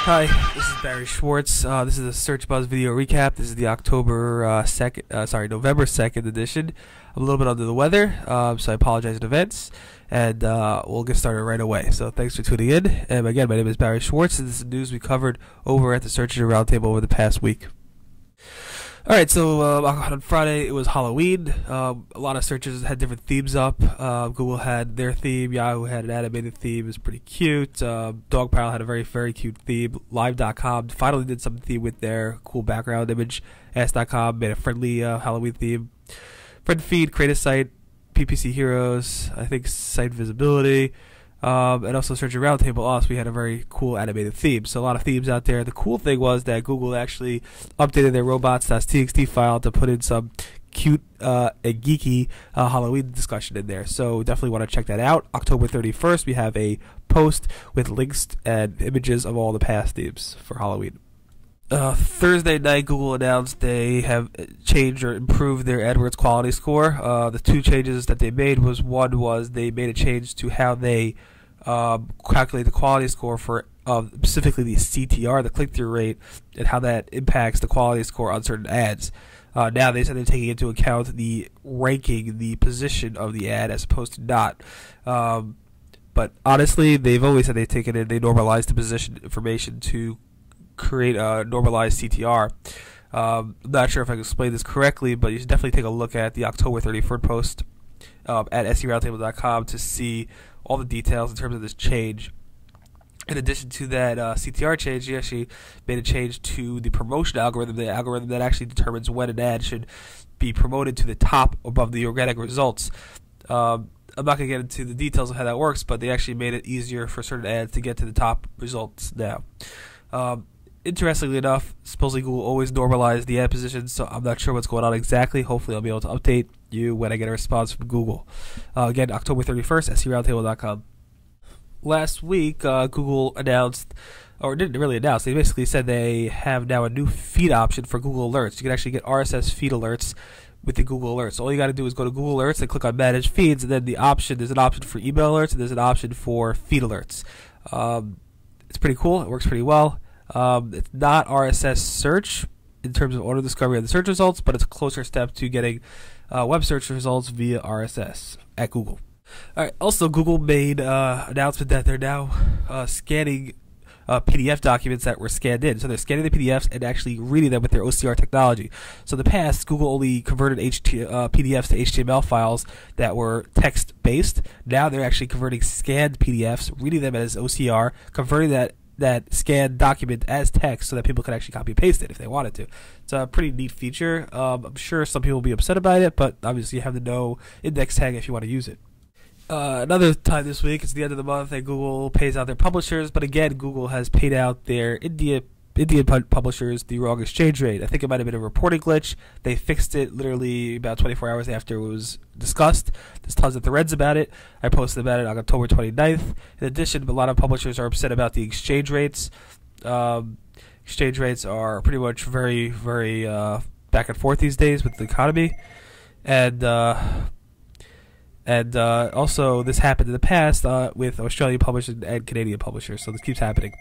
Hi, this is Barry Schwartz. This is a Search Buzz video recap. This is the November 2nd edition. I'm a little bit under the weather, so I apologize in advance, and we'll get started right away. So thanks for tuning in. And again, my name is Barry Schwartz, and this is the news we covered over at the Search Engine Roundtable over the past week. Alright, so on Friday it was Halloween. A lot of searches had different themes up. Google had their theme, Yahoo had an animated theme, it was pretty cute. Dogpile had a very, very cute theme. Live.com finally did some theme with their cool background image. Ask.com made a friendly Halloween theme. Friend Feed, Create a Site, PPC Heroes, I think Site Visibility. And also Search Engine Roundtable Us, we had a very cool animated theme. So a lot of themes out there. The cool thing was that Google actually updated their robots.txt file to put in some cute and geeky Halloween discussion in there. So definitely want to check that out. October 31st, we have a post with links and images of all the past themes for Halloween. Thursday night, Google announced they have changed or improved their AdWords quality score. The two changes that they made was, one was they made a change to how they calculate the quality score for specifically the CTR, the click-through rate, and how that impacts the quality score on certain ads. Now they said they're taking into account the ranking, the position of the ad as opposed to not. But honestly, they've always said they normalized the position information to create a normalized CTR. I'm not sure if I can explain this correctly, but you should definitely take a look at the October 31st post at seroundtable.com to see all the details in terms of this change. In addition to that CTR change, you actually made a change to the promotion algorithm, the algorithm that actually determines when an ad should be promoted to the top above the organic results. I'm not going to get into the details of how that works, but they actually made it easier for certain ads to get to the top results now. Interestingly enough, supposedly Google always normalized the ad position, so I'm not sure what's going on exactly. Hopefully I'll be able to update you when I get a response from Google. Again, October 31st, seroundtable.com. Last week, Google announced, or didn't really announce, they basically said they have now a new feed option for Google Alerts. You can actually get RSS feed alerts with the Google Alerts. So all you got to do is go to Google Alerts and click on Manage Feeds, and then there's an option for email alerts, and there's an option for feed alerts. It's pretty cool. It works pretty well. It's not RSS search in terms of auto discovery of the search results, but it's a closer step to getting web search results via RSS at Google. Alright, also Google made announcement that they're now scanning PDF documents that were scanned in. So they're scanning the PDFs and actually reading them with their OCR technology. So in the past, Google only converted PDFs to HTML files that were text-based. Now they're actually converting scanned PDFs, reading them as OCR, converting that scanned document as text so that people can actually copy and paste it if they wanted to. It's a pretty neat feature. I'm sure some people will be upset about it, but obviously you have the no index tag if you want to use it. Another time this week, it's the end of the month, and Google pays out their publishers, but again, Google has paid out their Indian publishers the wrong exchange rate. I think it might have been a reporting glitch. They fixed it literally about 24 hours after it was discussed. There's tons of threads about it. I posted about it on October 29th. In addition, a lot of publishers are upset about the exchange rates. Exchange rates are pretty much very, very back and forth these days with the economy. And also, this happened in the past with Australian publishers and Canadian publishers, so this keeps happening.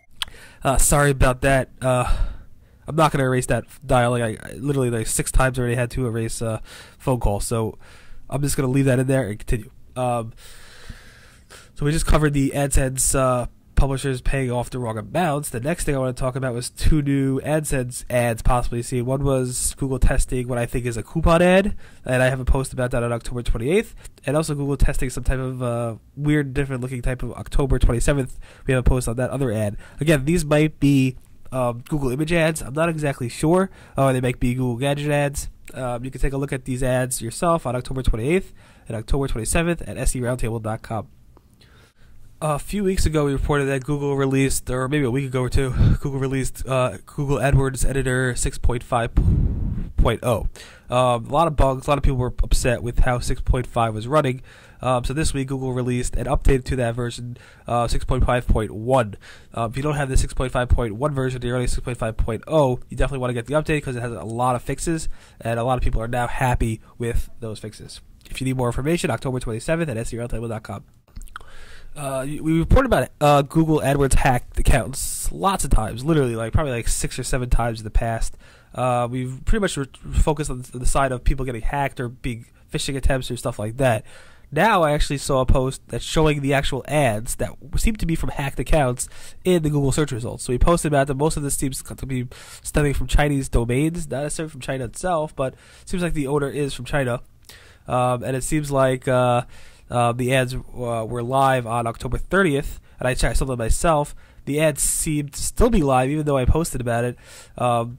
Sorry about that. I'm not going to erase that dial. I literally like 6 times already had to erase phone calls, so I'm just going to leave that in there and continue. So we just covered the AdSense publishers paying off the wrong amounts. The next thing I want to talk about was 2 new AdSense ads possibly seen. One was Google testing what I think is a coupon ad, and I have a post about that on October 28th. And also Google testing some type of weird, different looking type of October 27th. We have a post on that other ad. Again, these might be Google image ads. I'm not exactly sure. They might be Google gadget ads. You can take a look at these ads yourself on October 28th and October 27th at seroundtable.com. A few weeks ago, we reported that Google released, or maybe a week ago or two, Google released Google AdWords Editor 6.5.0. A lot of bugs, a lot of people were upset with how 6.5 was running. So this week, Google released an update to that version, 6.5.1. If you don't have the 6.5.1 version, the early 6.5.0, you definitely want to get the update because it has a lot of fixes, and a lot of people are now happy with those fixes. If you need more information, October 27th at seroundtable.com. We reported about Google AdWords hacked accounts. posts lots of times, literally probably 6 or 7 times in the past. We've pretty much focused on the side of people getting hacked or being phishing attempts or stuff like that. Now I actually saw a post that's showing the actual ads that seem to be from hacked accounts in the Google search results. So we posted about that. Most of this seems to be stemming from Chinese domains, not necessarily from China itself, but it seems like the owner is from China. And it seems like the ads were live on October 30th, and I checked something myself. The ads seemed to still be live, even though I posted about it.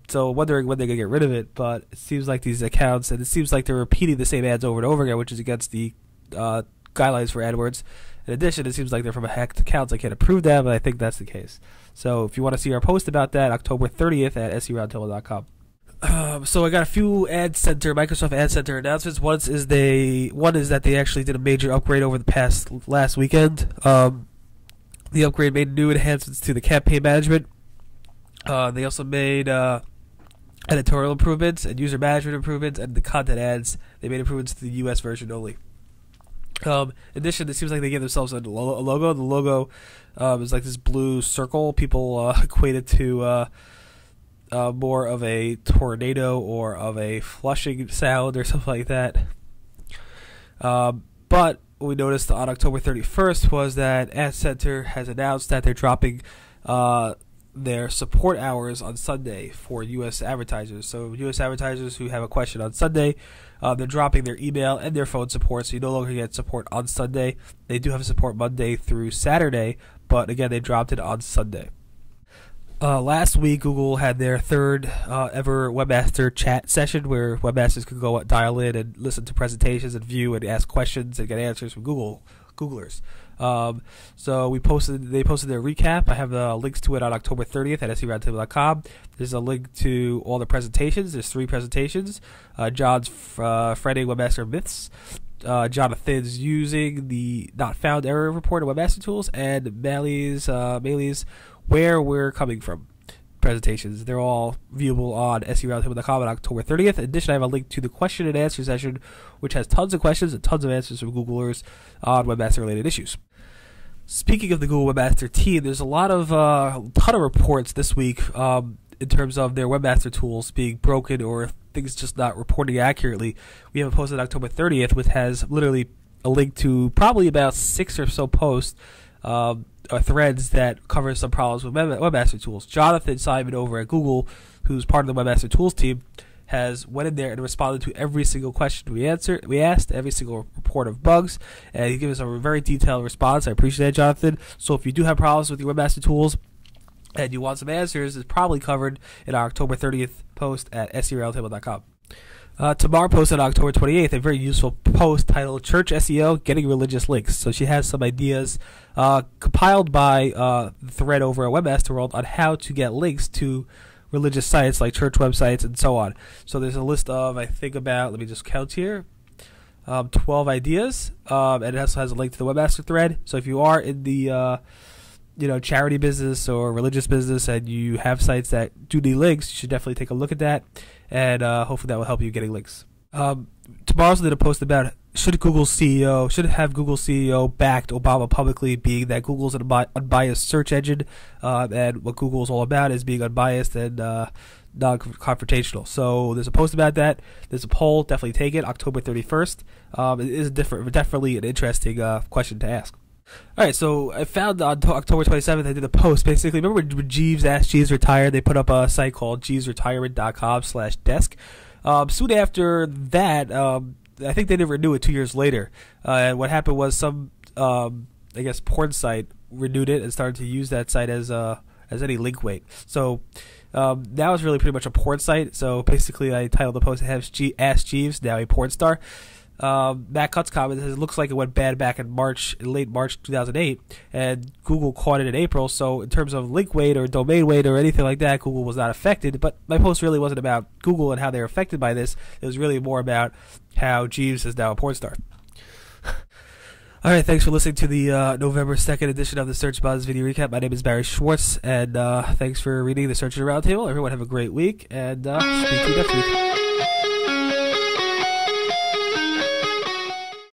So wondering when they're going to get rid of it, but it seems like these accounts, and it seems like they're repeating the same ads over and over again, which is against the guidelines for AdWords. In addition, it seems like they're from hacked accounts. I can't approve that, but I think that's the case. So if you want to see our post about that, October 30th at seroundtable.com. So I got a few Microsoft Ad Center announcements. One is that they actually did a major upgrade over the last weekend. The upgrade made new enhancements to the campaign management. They also made editorial improvements and user management improvements, and the content ads, they made improvements to the US version only. In addition, it seems like they gave themselves a logo. The logo is like this blue circle. People equate it to more of a tornado or of a flushing sound or something like that. But what we noticed on October 31st was that Ad Center has announced that they're dropping their support hours on Sunday for U.S. advertisers. So U.S. advertisers who have a question on Sunday, they're dropping their email and their phone support, so you no longer get support on Sunday. They do have support Monday through Saturday, but again, they dropped it on Sunday. Last week, Google had their third ever webmaster chat session where webmasters could go dial in and listen to presentations and view and ask questions and get answers from Googlers. So they posted their recap. I have links to it on October 30th at seroundtable.com. There's a link to all the presentations. There's 3 presentations. John's Friday Webmaster Myths, Jonathan's using the not found error report of Webmaster Tools, and Bailey's Where We're Coming From presentations. They're all viewable on seroundtable.com on October 30th. In addition, I have a link to the question and answer session, which has tons of questions and tons of answers from Googlers on webmaster-related issues. Speaking of the Google Webmaster team, there's a ton of reports this week in terms of their Webmaster Tools being broken or things just not reporting accurately. We have a post on October 30th, which has literally a link to probably about 6 or so posts threads that cover some problems with Webmaster Tools. Jonathan Simon over at Google, who's part of the Webmaster Tools team, has went in there and responded to every single question we asked, every single report of bugs, and he gave us a very detailed response. I appreciate that, Jonathan. So if you do have problems with your Webmaster Tools and you want some answers, it's probably covered in our October 30th post at seroundtable.com. Tamar posted on October 28th a very useful post titled Church SEO Getting Religious Links. So she has some ideas compiled by the thread over at Webmaster World on how to get links to religious sites like church websites and so on. So there's a list of, I think about, let me just count here, 12 ideas, and it also has a link to the Webmaster thread. So if you are in the charity business or religious business and you have sites that do need links, you should definitely take a look at that, and hopefully that will help you getting links. Tomorrow's did a post about should have Google CEO backed Obama publicly, being that Google's an unbiased search engine, and what Google is all about is being unbiased and non-confrontational. So there's a post about that. There's a poll. Definitely take it. October 31st. It is definitely an interesting question to ask. All right, so I found on October 27th, I did a post. Basically, remember when Jeeves asked Jeeves retired? They put up a site called jeevesretirement.com/desk. Soon after that, I think they didn't renew it 2 years later. And what happened was some, porn site renewed it and started to use that site as any link weight. So now it's really pretty much a porn site. So basically, I titled the post, Ask Jeeves, now a porn star. Matt Cutts commented, it looks like it went bad back in late March 2008, and Google caught it in April. So in terms of link weight or domain weight or anything like that, Google was not affected. But my post really wasn't about Google and how they're affected by this. It was really more about how Jeeves is now a porn star. All right, thanks for listening to the November 2nd edition of the Search Buzz video recap. My name is Barry Schwartz, and thanks for reading the Search Engine Roundtable. Everyone have a great week, and speak to you next week.